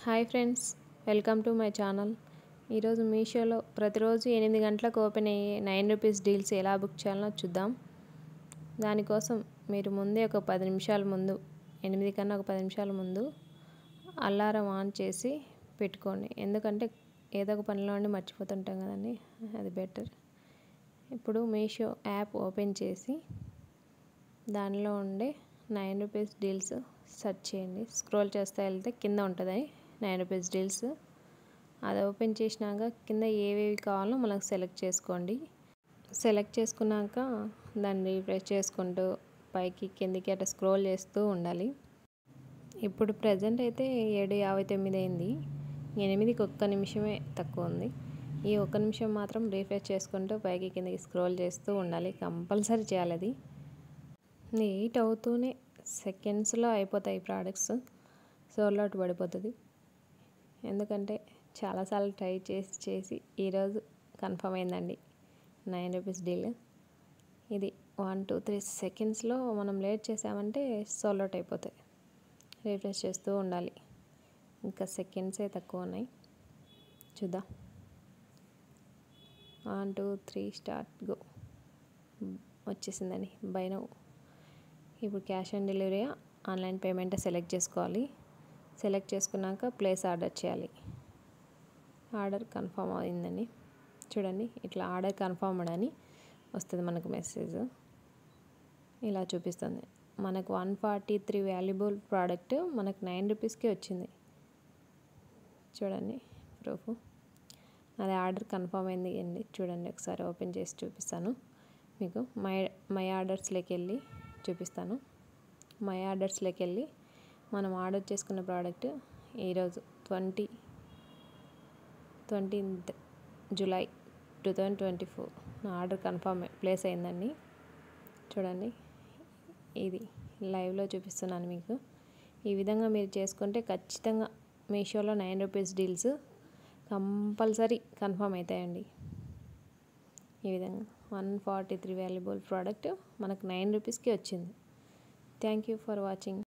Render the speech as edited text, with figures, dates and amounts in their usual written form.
Hi friends, welcome to my channel. ఈరోజు మీషోలో ప్రతిరోజు 8 గంటలకు ఓపెన్ అయ్యే 9 రూపీస్ డీల్స్ ఎలా బుక్ చేయాలో చూద్దాం. దానికోసం మీరు ముందే ఒక 10 నిమిషాల ముందు, 8 కన్నా ఒక 10 నిమిషాల ముందు అలారం ఆన్ చేసి పెట్టుకోండి. ఎందుకంటే ఏదో ఒక పనిలో ఉండి మర్చిపోతుంటాం కదండి, అది బెటర్. ఇప్పుడు మీషో యాప్ ఓపెన్ చేసి దానిలో ఉండే 9 రూపీస్ డీల్స్ సెర్చ్ చేయండి. స్క్రోల్ చేస్తే వెళ్తే కింద ఉంటుంది 9 రూపీస్ డీల్స్. అది ఓపెన్ చేసినాక కింద ఏవేవి కావాలో మనకు సెలెక్ట్ చేసుకోండి. సెలెక్ట్ చేసుకున్నాక దాన్ని రిఫ్రెష్ చేసుకుంటూ పైకి కిందికి అట్లా స్క్రోల్ చేస్తూ ఉండాలి. ఇప్పుడు ప్రజెంట్ అయితే 7:59 అయింది. 8కి ఒక్క నిమిషమే తక్కువ ఉంది. ఈ ఒక్క నిమిషం మాత్రం రిఫ్రెష్ చేసుకుంటూ పైకి కిందికి స్క్రోల్ చేస్తూ ఉండాలి. కంపల్సరీ చేయాలి. అది 8 అవుతూనే సెకండ్స్లో అయిపోతాయి ప్రోడక్ట్స్. సోల్డ్ అవుట్ పడిపోతుంది. ఎందుకంటే చాలాసార్లు ట్రై చేసి ఈరోజు కన్ఫర్మ్ అయిందండి 9 రూపీస్ డీల్. ఇది 1, 2, 3 సెకండ్స్లో మనం లేట్ చేసామంటే సోల్డ్ అవుట్ అయిపోతాయి. రిఫ్రెష్ చేస్తూ ఉండాలి. ఇంకా సెకండ్సే తక్కువ ఉన్నాయి. చూద్దాం. 1, 2, 3 స్టార్ట్ గో. వచ్చేసిందండి బై నౌ. ఇప్పుడు cash on delivery online payment select చేసుకోవాలి. సెలెక్ట్ చేసుకున్నాక ప్లేస్ ఆర్డర్ చేయాలి. ఆర్డర్ కన్ఫర్మ్ అయిందని చూడండి. ఇట్లా ఆర్డర్ కన్ఫర్మ్డ్ అని వస్తుంది మనకు మెసేజ్. ఇలా చూపిస్తుంది. మనకు 143 వాల్యుబుల్ ప్రోడక్ట్ మనకు 9 రూపీస్కి వచ్చింది. చూడండి ప్రూఫ్. అది ఆర్డర్ కన్ఫర్మ్ అయింది అండి. చూడండి, ఒకసారి ఓపెన్ చేసి చూపిస్తాను మీకు. మై ఆర్డర్స్లోకి వెళ్ళి చూపిస్తాను. మై ఆర్డర్స్లోకి వెళ్ళి మనం ఆర్డర్ చేసుకున్న ప్రోడక్ట్ ఈరోజు 20th జూలై 2024 నా ఆర్డర్ కన్ఫర్మ్ ప్లేస్ అయిందండి. చూడండి, ఇది లైవ్లో చూపిస్తున్నాను మీకు. ఈ విధంగా మీరు చేసుకుంటే ఖచ్చితంగా మీషోలో 9 రూపీస్ డీల్స్ కంపల్సరీ కన్ఫర్మ్ అవుతాయండి. ఈ విధంగా 143 వాల్యుబుల్ ప్రోడక్ట్ మనకు 9 రూపీస్కి వచ్చింది. Thank you for watching.